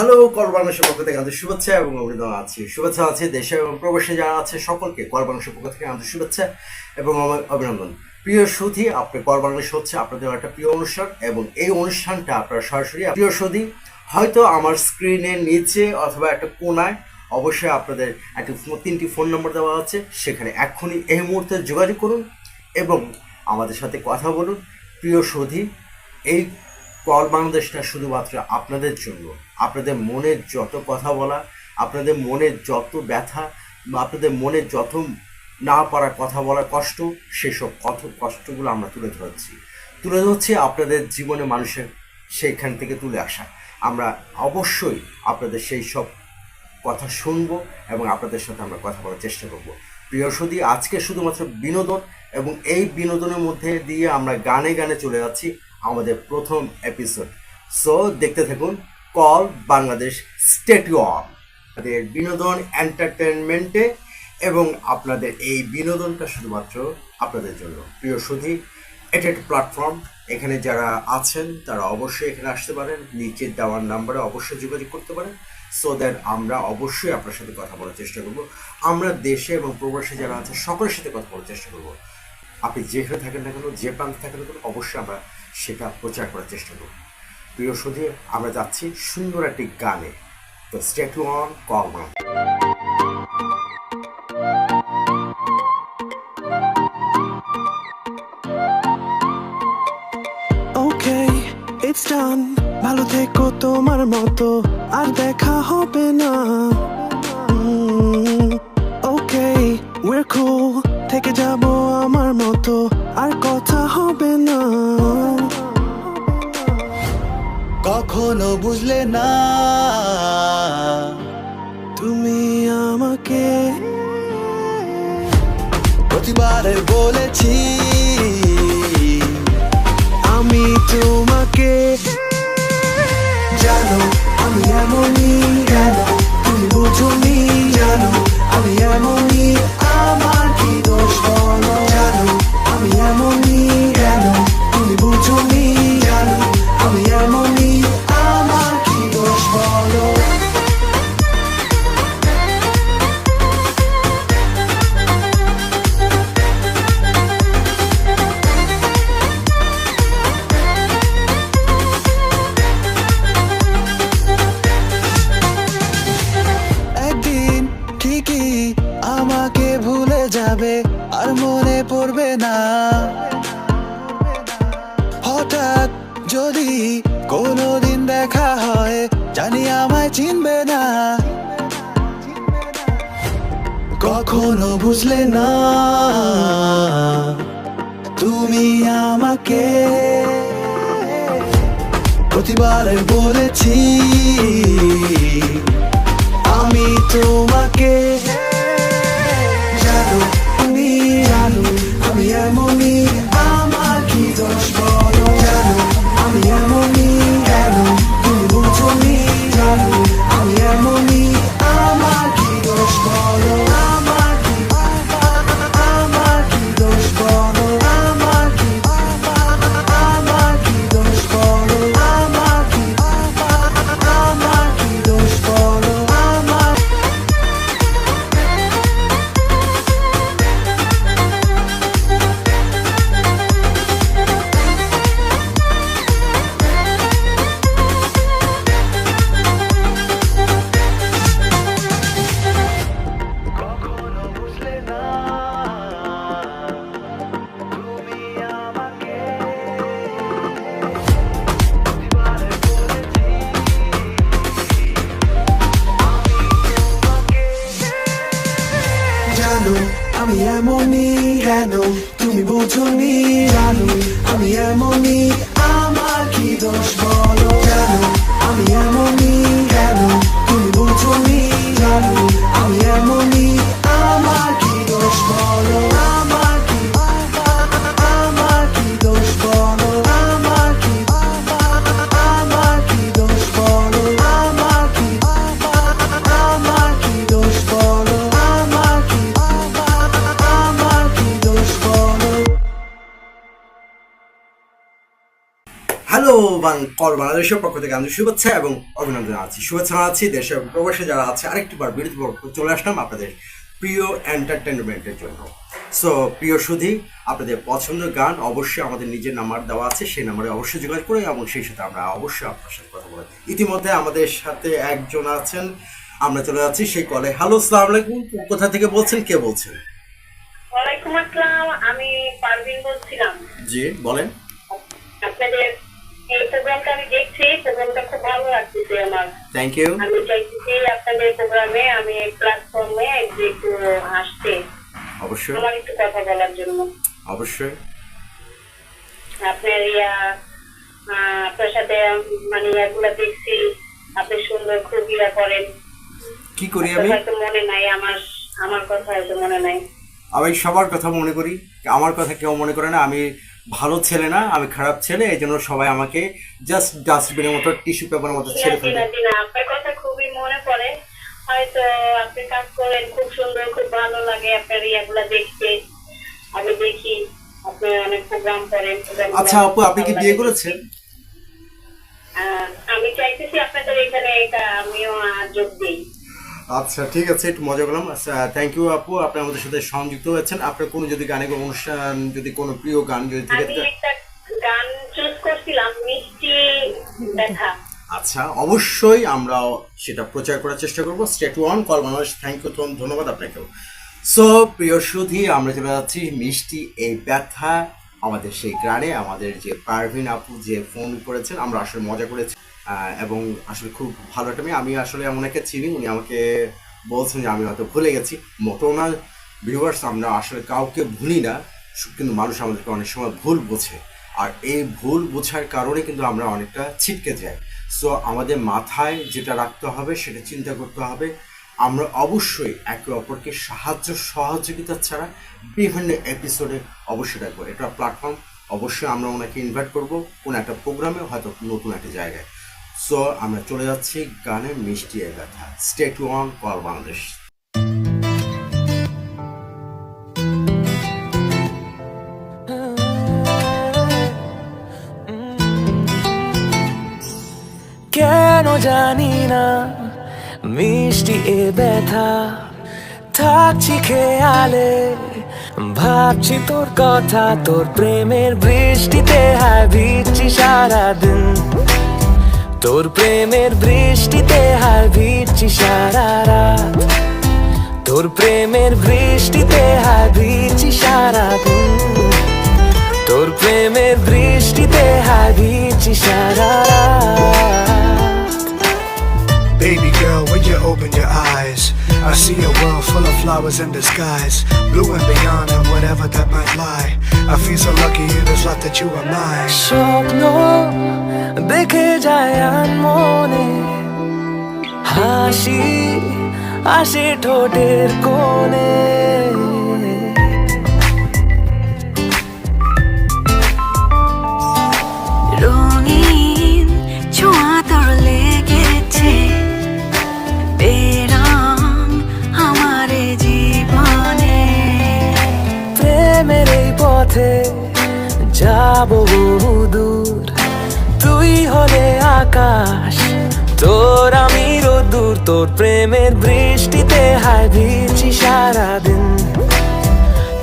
Hello call বাংলাদেশের পক্ষ থেকে আমাদের শুভেচ্ছা এবং অভিনন্দন আছে। শুভেচ্ছা আছে দেশে এবং প্রবাসে যারা আছে সকলকে কল বাংলাদেশের পক্ষ থেকে আমাদের শুভেচ্ছা এবং অভিনন্দন। প্রিয় সুধী, আপনি কল বাংলাদেশ হচ্ছে আপনাদের একটা প্রিয় অনুষ্ঠান এবং এই অনুষ্ঠানটা আপনারা সরাসরি প্রিয় সুধী হয়তো আমার স্ক্রিনের নিচে অথবা একটা কোনায় অবশ্যই আপনাদের একটা 3টি ফোন নম্বর দেওয়া আছে, সেখানে এক্ষুনি এই মুহূর্তে যোগাযোগ করুন এবং আমাদের সাথে কথা বলুন। প্রিয় সুধী, এই কল বাংলাদেশটা শুধুমাত্র আপনাদের জন্য। আপনাদের মনের যত কথা বলা, আপনাদের মনের যত ব্যথা, আপনাদের মনের যত না পারার কথা বলার কষ্ট, সেসব কষ্টগুলো আমরা তুলে ধরছি আপনাদের জীবনে মানুষের সেইখান থেকে তুলে আসা। আমরা অবশ্যই আপনাদের সেই সব কথা শুনবো এবং আপনাদের সাথে আমরা কথা বলার চেষ্টা করব। প্রিয় সুধী, আজকে শুধুমাত্র বিনোদন এবং এই বিনোদনের মধ্যে দিয়ে আমরা গানে গানে চলে যাচ্ছি আমাদের প্রথম এপিসোড। সো দেখতে থাকুন কল বাংলাদেশ, স্টে টিউনড আমাদের বিনোদন এন্টারটেনমেন্টে এবং আপনাদের এই বিনোদনটা শুধুমাত্র আপনাদের জন্য। প্রিয় সুধী, এটা একটা প্ল্যাটফর্ম, এখানে যারা আছেন তারা অবশ্যই এখানে আসতে পারেন, নিচে দেওয়ার নাম্বারে অবশ্যই যোগাযোগ করতে পারেন। সো দ্যাট আমরা অবশ্যই আপনার সাথে কথা বলার চেষ্টা করব। আমরা দেশে এবং প্রবাসে যারা আছে সকলের সাথে কথা বলার চেষ্টা করব। আপনি যেখানে থাকেন না কেন, যে প্রান্তে থাকেন না কেন, অবশ্যই আমরা সেটা প্রচার করার চেষ্টা করব। প্রিয় সুধী, আমরা যাচ্ছি সুন্দর একটি গানে। তো stay tuned call Bangladesh. Okay, it's done. ভালো থেকো তোমার মতো, আর দেখা হবে না। Okay, we're cool. থেকে যাব আমার মতো, আর কথা হবে না। কখনো বুঝলে না তুমি আমাকে প্রতিবারে বলেছি আমি তোমাকে জানো আমি এমনই, কেন তুমি বুঝোনি? জানো আমি এমনই, আমার কি দোষ বলো? জানো আমি এমনই, কেন তুমি বুঝোনি? জানো আমি এমনই, আমার কি দোষ বলো? একদিন ঠিকই আমাকে ভুলে যাবে, আর মনে পড়বে না। হঠাৎ যদি কোনোদিন দেখা হয়, জানি আমায় চিনবে না। কখনো বুঝলে না তুমি আমাকে প্রতিবারে বলেছি আমি তোমাকে জানো তুমি, জানো আমি এমনই, আমার কি দোষ বলো? জানো আমি এমনই, কেন তুমি বুঝোনি? জানো আমি এমনই, আমার কি দোষ বলো? আমার কি দোষ বলো? আমার কি দোষ বলো? আমার কি দোষ বলো? আমার কখনো বুঝলে না তুমি আমাকে প্রতিবারে বলেছি আমি তোমাকে জানো আমি এমনই, কেন তুমি বুঝোনি? জানো আমি এমনই, আমার কি দোষ বলো? জানো আমি এমনই, কেন তুমি বুঝোনি? জানো আমি এমনই, আমার কি দোষ বলো? আমার কি দোষ বলো? আমার কি দোষ বলো? আমার কি দোষ বলো? আমার কি দোষ বলো? হ্যালো কল বাংলাদেশের পক্ষ থেকে আমি শুভেচ্ছা এবং অভিনন্দন আছি। শুভেচ্ছা আছি দেশের প্রবাসে যারা আছে, আরেকটি বার বিরতি চলে আসলাম আপনাদের প্রিয় এন্টারটেনমেন্টের জন্য। সো প্রিয় সুধী, আপনাদের পছন্দের গান অবশ্যই আমাদের নিজের নাম্বার দেওয়া আছে, সেই নাম্বারে অবশ্যই যোগাযোগ করে এবং সেই সাথে আমরা অবশ্যই আপনার সাথে কথা বলি। ইতিমধ্যে আমাদের সাথে একজন আছেন, আমরা চলে যাচ্ছি সেই কলে। হ্যালো, আসসালামু আলাইকুম, কোথা থেকে বলছেন, কে বলছেন? ওয়ালাইকুম আসসালাম, আমি পারভিন বলছিলাম। জি বলেন। আপনাদের এই প্রোগ্রামটা আমি দেখছি, প্রোগ্রামটা খুব ভালো লাগতেছে আমার। Thank you. আমি চাইতেছি আপনাদের প্রোগ্রামে, আমি প্ল্যাটফর্মে একটু আসতে, অবশ্যই আমার একটু কথা বলার জন্য। অবশ্যই। আপনার আপনার সাথে মানে এগুলা দেখছি, আপনি সুন্দর খুব করেন। কি করি আমি? হয়তো মনে নাই, আমার কথা হয়তো মনে নাই। আমি সবার কথা মনে করি, আমার কথা কেউ মনে করে না। আমি ভালো ছেলে না, আমি খারাপ ছেলে, এই জন্য সবাই আমাকে জাস্ট ডাস্টবিনের মতো, টিস্যু পেপারের মতো ছেড়ে ফেলে। আপনার কথা খুবই মনে পড়ে, হয়তো আপনি কাজ করেন খুব সুন্দর, খুব ভালো লাগে আপনার ইয়াগুলা দেখতে। আমি দেখি আপনি অনেক প্রোগ্রাম করেন। আচ্ছা আপু, আপনি কি বিয়ে করেছেন? আমি চাইতেছি আপনাদের এখানে আমিও যোগ দিই। আচ্ছা ঠিক আছে, একটু মজা করলাম। আচ্ছা থ্যাংক ইউ আপু, আপনি আমাদের সাথে সংযুক্ত হয়েছেন। আপনার কোনো যদি গানের অনুষ্ঠান, যদি কোনো প্রিয় গান যদি থেকে আমি একটা গান চুজ করছিলাম, মিষ্টি দেখা। আচ্ছা অবশ্যই আমরা সেটা প্রচার করার চেষ্টা করবো। Stay on call Bangladesh, thank you, ধন্যবাদ আপনাকেও। সো প্রিয় সুধী, আমরা চলে যাচ্ছি মিষ্টি এই ব্যথা, আমাদের সেই গানে। আমাদের যে পারভিন আপু যে ফোন করেছেন, আমরা আসলে মজা করেছি এবং আসলে খুব ভালো একটা মেয়ে। আমি আসলে এমন একটা চিনি, উনি আমাকে বলছেন যে আমি হয়তো ভুলে গেছি, মোটো না। ভিউয়ার্স, আমরা আসলে কাউকে ভুলি না, কিন্তু মানুষ আমাদেরকে অনেক সময় ভুল বোঝে, আর এই ভুল বোঝার কারণে কিন্তু আমরা অনেকটা ছিটকে যাই। সো আমাদের মাথায় যেটা রাখতে হবে, সেটা চিন্তা করতে হবে, আমরা অবশ্যই একে অপরকে সাহায্য সহযোগিতা ছাড়া বিভিন্ন এপিসোডে অবশ্যই রাখবো। এটা প্ল্যাটফর্ম, অবশ্যই আমরা ওনাকে ইনভাইট করবো কোনো একটা প্রোগ্রামে, হয়তো নতুন একটা জায়গায়। সো আমরা চলে যাচ্ছি গানে মিষ্টি এ ব্যথা। State on call Bangladesh. কেন জানি না মিষ্টি এ ব্যথা, থাকছি খেয়ালে, ভাবছি তোর কথা, তোর প্রেমের বৃষ্টিতে হায় ভিজছি সারাদিন, তোর প্রেমের বৃষ্টিতে হায় ভিজছি সারা রাত, তোর প্রেমের বৃষ্টিতে হায় ভিজছি সারাদিন, তোর প্রেমের বৃষ্টিতে হায় ভিজছি সারা রাত। Baby girl, when you open your eyes, I see a world full of flowers in disguise, blue and beyond and whatever that might lie. I feel so lucky in this life that you are mine. স্বপ্ন দেখে যায় মনে, হাসি আসে ঠোঁটের কোণে, রঙিন ছোঁয়া তোর লেগেছে, বেরং আমার জীবনে। প্রেমের এই পথে যাব বহুদূর, তুই হলে আকাশ, তোর আমি রোদ্দুর, তোর প্রেমের বৃষ্টিতে হায় ভিজছি সারাদিন,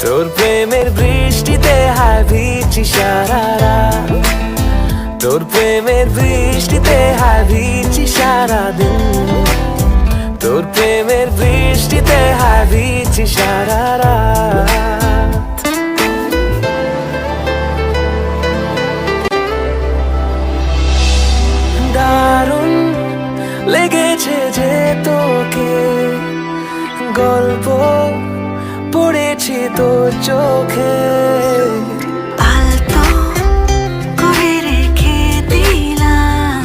তোর প্রেমের বৃষ্টিতে হায় ভিজছি সারা রাত, তোর প্রেমের বৃষ্টিতে হায় ভিজছি সারাদিন, তোর প্রেমের বৃষ্টিতে হায় ভিজছি সারা রাত। দারুণ লেগেছে যে তোকে, গল্প পড়েছি তোর চোখে, আলতো করে রেখে দিলাম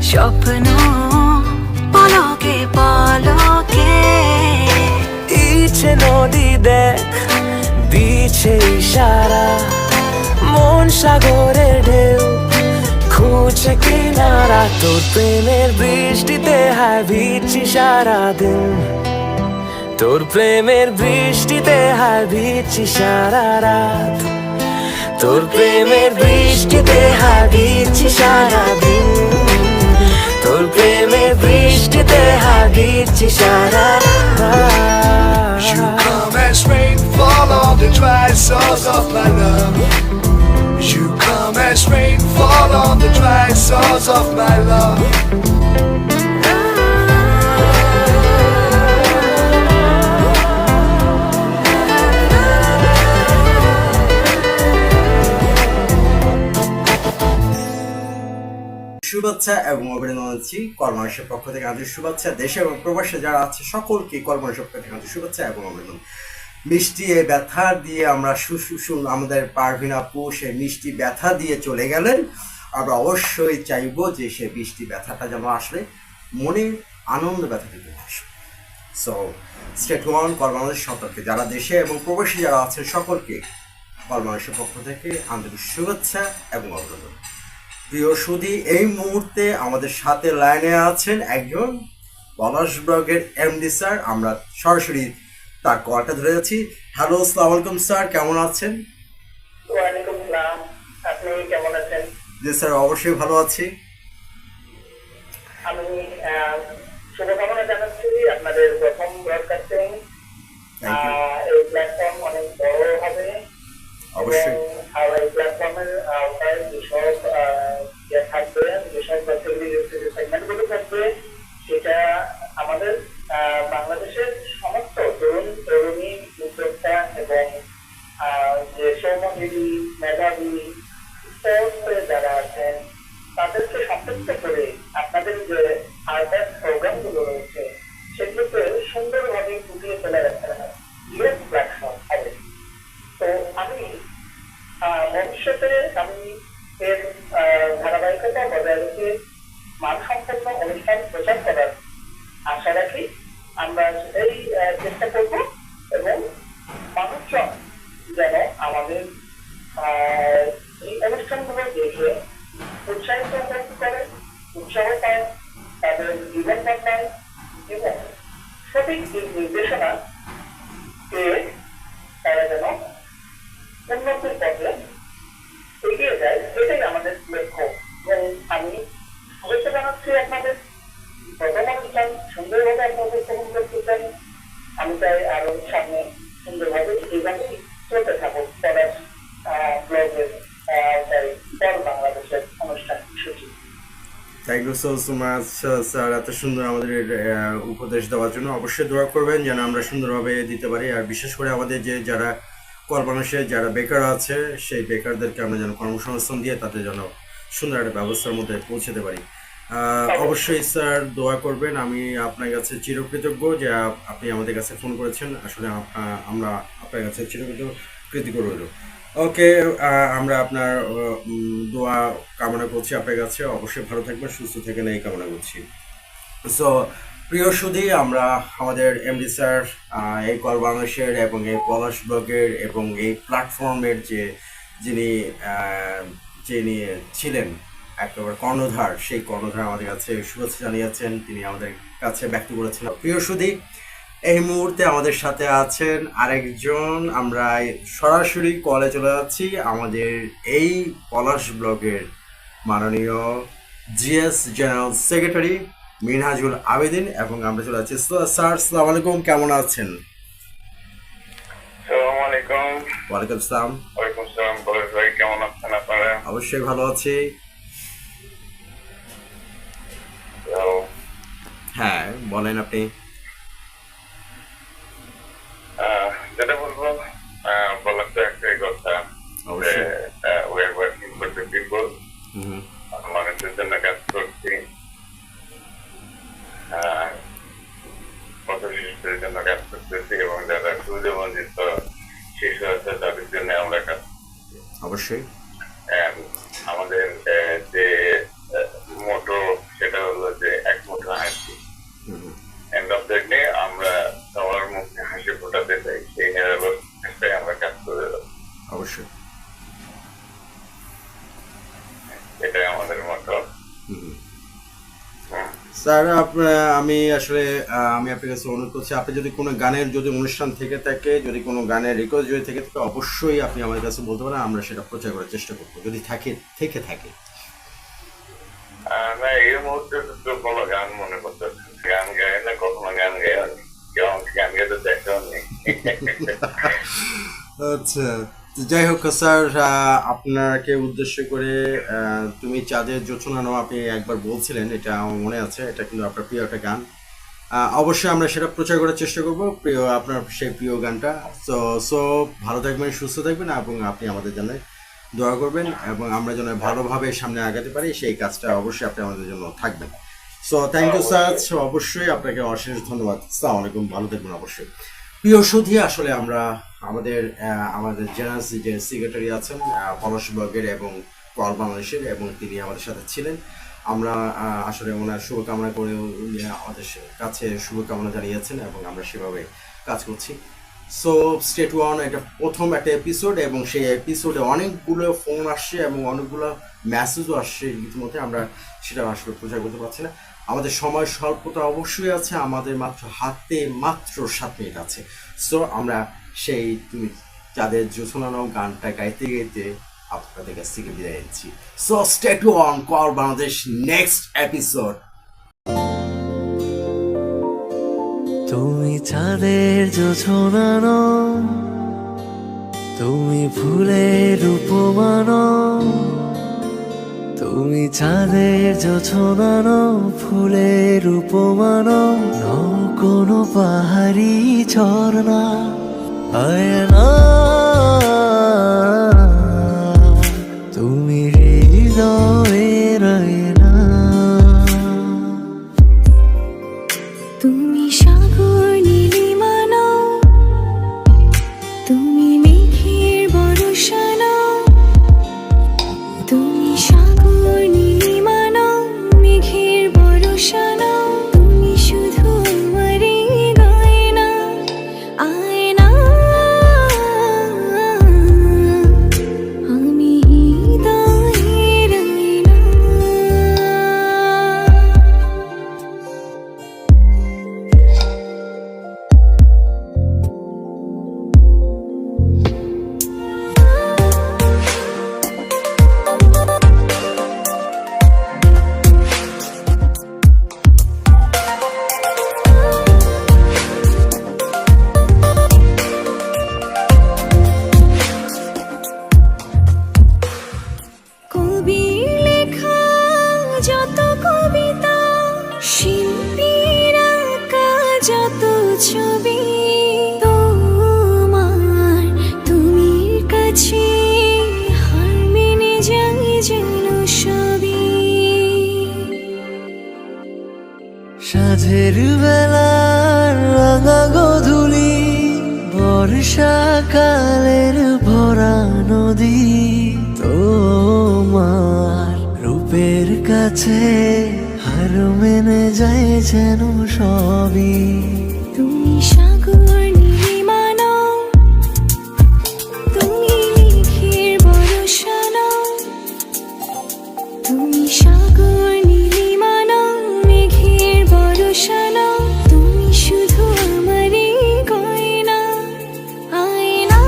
স্বপ্ন পলকে পলকে। ইচ্ছে নদী দেখ দিচ্ছে ইশারা, মন সাগরের ঢেউ খুঁজছে কিনারা, তোর প্রেমের বৃষ্টিতে হায় ভিজছি সারাদিন, তোর প্রেমের বৃষ্টিতে হায় ভিজছি সারা রাত, তোর প্রেমের বৃষ্টিতে হারিয়েছি সারাদিন, তোর প্রেমের বৃষ্টিতে হারিয়েছি সারা You come as rainfall on the dry source of my love. You come as rainfall on the dry source of my love. শুভেচ্ছা এবং অভিনন্দন জানাচ্ছি কর্মরসের পক্ষ থেকে আন্তরিক শুভেচ্ছা। দেশে এবং প্রবাসে যারা আছে সকলকে কর্মরসের পক্ষ থেকে আন্তরিক শুভেচ্ছা এবং অভিনন্দন। মিষ্টি এই ব্যথা দিয়ে আমরা আমাদের পারভিন আপু সেই মিষ্টি ব্যথা দিয়ে চলে গেলেন। আমরা অবশ্যই চাইবো যে সে মিষ্টি ব্যথাটা যেন আসলে মনে আনন্দ ব্যথা থেকে আসবে। সো স্টেট ওয়ান কর্মরস সম্পর্কে যারা দেশে এবং প্রবাসী যারা আছেন সকলকে কর্মরসের পক্ষ থেকে আন্তরিক শুভেচ্ছা এবং অভিনন্দন। প্রিয় সুধী, এই মুহূর্তে আমাদের সাথে লাইনে আছেন একজন পলাশ ব্লগের এমডি স্যার। আমরা সরাসরি তার কলটা ধরে যাচ্ছি। হ্যালো, আসসালামু আলাইকুম স্যার, কেমন আছেন? ওয়ালাইকুম আসসালাম, আপনি কেমন আছেন? জি স্যার, অবশ্যই ভালো আছি। আমি শুভকামনা জানাচ্ছি আপনাদের প্রথম ব্রডকাস্টিং। Thank you. এই প্ল্যাটফর্ম অনেক বড় হবে, অবশ্যই। আর এই প্ল্যাটফর্মের আওতায় যেসব থাকবে, যেসব সেগমেন্টগুলো থাকবে, সেটা আমাদের বাংলাদেশের সমস্ত তরুণ তরুণী উদ্যোক্তা এবং যে শ্রমজীবী মেধাবী স্পোর্টসে যারা আছেন তাদেরকে সম্পৃক্ত করে আপনাদের যে আর্ট প্রোগ্রামগুলো রয়েছে সেগুলোকে সুন্দরভাবে ফুটিয়ে তোলার একটা প্ল্যাটফর্ম হবে। তো আমি ভবিষ্যতে আমি এর ধারাবাহিকতা বজায় রেখে মানসম্পন্ন অনুষ্ঠান প্রচার করার আশা রাখি। আমরা সেটাই চেষ্টা করব এবং মানুষজন যেন আমাদের এই অনুষ্ঠানগুলো দেখে উৎসাহিত করে, উৎসাহ পায়, তাদের জীবন বদলায় এবং সঠিক দিক নির্দেশনা পেয়ে তারা যেন উন্নতির পথে এগিয়ে যায়, এটাই আমাদের লক্ষ্য। এবং আমি শুভেচ্ছা জানাচ্ছি আপনাদের প্রথম অনুষ্ঠান সুন্দরভাবে আপনাদের উপভোগ করতে চাই। আমি চাই আরো সামনে সুন্দরভাবে এইভাবেই চলতে থাকুক পলাশ ব্লগের পর বাংলাদেশের অনুষ্ঠান সূচি। Thank you so much sir, এত সুন্দর আমাদের উপদেশ দেওয়ার জন্য। অবশ্যই দোয়া করবেন যেন আমরা সুন্দরভাবে দিতে পারি। আর বিশেষ করে আমাদের যে যারা কর্মরসে যারা বেকার আছে সেই বেকারদেরকে আমরা যেন কর্মসংস্থান দিয়ে তাদের যেন সুন্দর একটা ব্যবস্থার মধ্যে পৌঁছাতে পারি। অবশ্যই স্যার দোয়া করবেন। আমি আপনার কাছে চিরকৃতজ্ঞ যে আপনি আমাদের কাছে ফোন করেছেন। আসলে আমরা আপনার কাছে কৃতজ্ঞ রইল। ওকে, আমরা আপনার দোয়া কামনা করছি আপনার কাছে। অবশ্যই ভালো থাকবেন, সুস্থ থাকবেন এই কামনা করছি। সো প্রিয় সুধী, আমরা আমাদের এমডি স্যার এই কল বাংলাদেশের এবং এই পলাশ ব্লগের এবং এই প্ল্যাটফর্মের যিনি ছিলেন একেবারে কর্ণধার, সেই কর্ণধার আমাদের কাছে শুভেচ্ছা জানিয়েছেন, তিনি আমাদের কাছে ব্যক্ত করেছেন। প্রিয় সুধী, এই মুহূর্তে আমাদের সাথে আছেন আরেকজন। আমরা সরাসরি কলে চলে যাচ্ছি আমাদের এই পলাশ ব্লগের মাননীয় GS general secretary Minhajul Abedin এবং আমরা চলে যাচ্ছি। স্যার, আসসালামু আলাইকুম, কেমন আছেন? আসসালামু আলাইকুম। ওয়ালাইকুম আসসালাম। ওয়ালাইকুম আসসালাম। পলাশ ভাই, কেমন আছেন আপনারা? অবশ্যই ভালো আছি। হ্যাঁ, বলেন আপনি। যেটা বলবো বলার তো একটাই কথা, অবশ্যই। we are working for the people, মানুষের জন্য কাজ করছি, পথ শিশুদের জন্য কাজ করতেছি এবং যারা সুবিধা বঞ্চিত শিশু আছে তাদের জন্য আমরা কাজ করছি। অবশ্যই। আমাদের যে মোটো সেটা হলো যে এক মুঠো হাসি। এন্ড অফ দ্য ডে আমরা সবার মুখে হাসি ফোটাতে চাই, সেই নিরাপত্তায় আমরা কাজ করে যাবো। অবশ্যই। এটাই আমাদের মোটো। স্যার আমি আসলে আমি আপনার কাছে অনুরোধ করছি, আপনি যদি কোনো গানের যদি অনুষ্ঠান থেকে থাকে, যদি কোনো গানের রিকোয়েস্ট যদি থেকে থাকে, অবশ্যই আপনি আমাদের কাছে বলতে পারেন, আমরা সেটা প্রচার করার চেষ্টা করবো যদি থেকে থাকে। না, এই মুহূর্তে তো কোনো গান মনে করতে গান গায় না, কখনো গান গায় না, কেউ আমাকে গান গাইতে দেখাও নেই। আচ্ছা, তো যাই হোক স্যার, আপনাকে উদ্দেশ্য করে তুমি চাঁদের জোছনা আপনি একবার বলছিলেন, এটা আমার মনে আছে, এটা কিন্তু আপনার প্রিয় একটা গান। অবশ্যই আমরা সেটা প্রচার করার চেষ্টা করব, প্রিয় আপনার সেই প্রিয় গানটা। সো ভালো থাকবেন, সুস্থ থাকবেন, এবং আপনি আমাদের জন্য দোয়া করবেন, এবং আমরা যেন ভালোভাবে সামনে আগাতে পারি সেই কাজটা অবশ্যই আপনি আমাদের জন্য থাকবেন। সো থ্যাংক ইউ স্যার, অবশ্যই আপনাকে অশেষ ধন্যবাদ। আসসালামু আলাইকুম, ভালো থাকবেন অবশ্যই। প্রিয় সুধী, আসলে আমরা আমাদের জেনারেল যে সেক্রেটারি আছেন পলাশ বিভাগের এবং কল বাংলাদেশের, এবং তিনি আমাদের সাথে ছিলেন। আমরা আসলে ওনার শুভকামনা করে আমাদের কাছে শুভকামনা জানিয়েছেন, এবং আমরা সেভাবে কাজ করছি। সো স্টেট ওয়ান, এটা প্রথম একটা এপিসোড, এবং সেই এপিসোডে অনেকগুলো ফোন আসছে এবং অনেকগুলো মেসেজও আসছে, ইতিমধ্যে আমরা সেটা আসলে প্রচার করতে পারছি না। আমাদের সময় স্বল্পতা অবশ্যই আছে, আমাদের হাতে মাত্র 7 মিনিট আছে। সো আমরা সেই তুমি যাদের জোছনা গানটা গাইতে গাইতে আপনাদের কাছ থেকে বিদায় নিচ্ছি। So state on, call Bangladesh, next episode. তুমি চাঁদের জোছনা, তুমি ফুলের উপমান, তুমি চাঁদের জোছনা, ফুলের উপমান, নও কোনো পাহাড়ি ঝর্ণা, আয়না তুমি হৃদয়ের আয়না। তুমি সাগর নীলিমা নও, তুমি মেঘের বর্ষা নও, তুমি সাগর নীলিমা নও, মেঘের বর্ষা নও, তুমি শুধু আমারই গয়না, আয়না। আমি হৃদয়ের আয়না। কবির লেখা যত কবিতা, শিল্পীর আঁকা যত ছবি, তোমার তুমির কাছে হার মেনে যাই যেন সবই। সাঁঝের বেলার রাঙা গোধূলি, বর্ষাকালের ভরা নদী, তোমার রূপের কাছে হার মেনে যায় যেন সবই। তুমি সাগর নীলিমা নও, তুমি মেঘের বর্ষা নও, তুমি সাগর নীলিমা নও, মেঘের বর্ষা নও, তুমি শুধু আমারই গয়না, আয়না।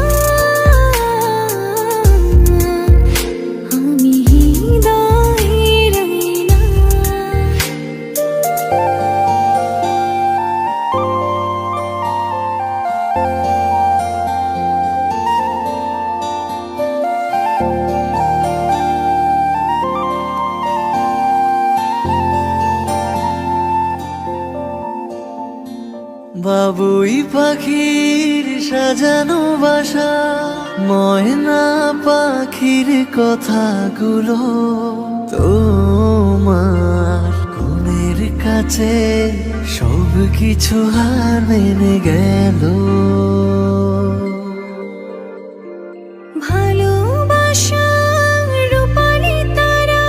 আমি হৃদয়ের আয়না। বাবুই পাখির সাজানো বাসা, ময়না পাখির কথাগুলো, তোমার গুণের কাছে সব কিছু হার মেনে গেল। ভালোবাসা রূপালি তারা,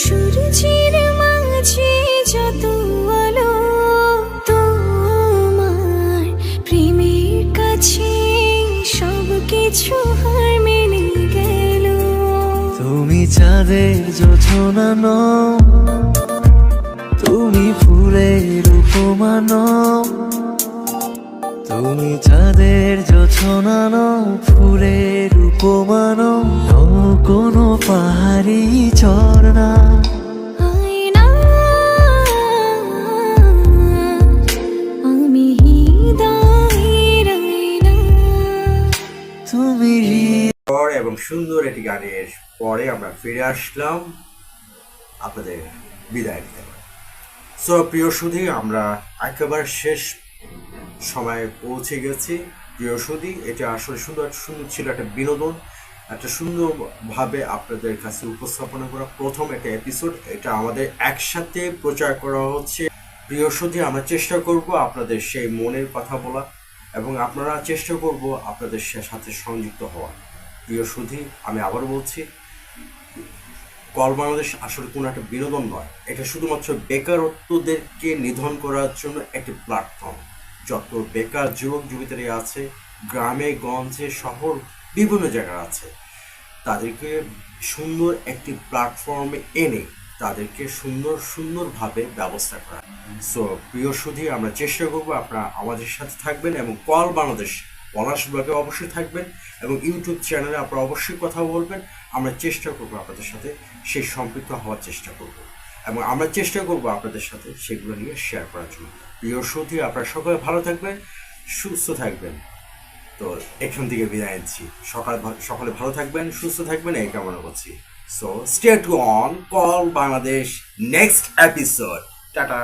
সূর্যের মাঝে যত আলো, তোমার প্রেমের কাছে সব কিছু হার মেনে গেল। তুমি চাঁদের জোছনা নও, তুমি উপমান, তুমি চাঁদের জোছনানো, ফুলের উপমান, কোনো পাহাড়ি ঝর্ণা। আয়না আমি হৃদয়ের আয়না। তুমি পর এবং সুন্দর একটি গানের পরে আমরা ফিরে আসলাম আপনাদের বিদায় নিতে। সো প্রিয় সুধী, আমরা একেবারে শেষ সময়ে পৌঁছে গেছি। প্রিয় সুধী, এটা আসলে সুন্দর ছিল একটা বিনোদন, একটা সুন্দরভাবে আপনাদের কাছে উপস্থাপনা করা প্রথম একটা এপিসোড। এটা আমাদের একসাথে প্রচার করা হচ্ছে। প্রিয় সুধী, আমরা চেষ্টা করব আপনাদের সেই মনের কথা বলা এবং আপনারা চেষ্টা করব আপনাদের সাথে সংযুক্ত হওয়া। প্রিয় সুধী, আমি আবার বলছি, কল বাংলাদেশ আসলে কোনো একটা বিনোদন নয়, এটা শুধুমাত্র বেকারত্বদেরকে নিধন করার জন্য একটি প্ল্যাটফর্ম। যত বেকার যুবক যুবতীরা আছে গ্রামে গঞ্জে শহর বিভিন্ন জায়গায় আছে, তাদেরকে সুন্দর একটি প্ল্যাটফর্মে এনে তাদেরকে সুন্দরভাবে ব্যবস্থা করা। সো প্রিয় সুধী, আমরা চেষ্টা করবো আপনারা আমাদের সাথে থাকবেন এবং কল বাংলাদেশ পলাশ ব্লগে অবশ্যই থাকবেন এবং ইউটিউব চ্যানেলে আপনারা অবশ্যই কথা বলবেন। আমরা চেষ্টা করবো আপনাদের সাথে সেই সম্পৃক্ত হওয়ার চেষ্টা করব এবং আমরা চেষ্টা করবো আপনাদের সাথে সেগুলো নিয়ে শেয়ার করার জন্য। প্রিয় সুধী, আপনারা সকলে ভালো থাকবেন, সুস্থ থাকবেন। তো এখান থেকে বিদায় নিচ্ছি। সকালে ভালো থাকবেন, সুস্থ থাকবেন, এই কামনা করছি। সো স্টে টু on call Bangladesh next episode. Tata.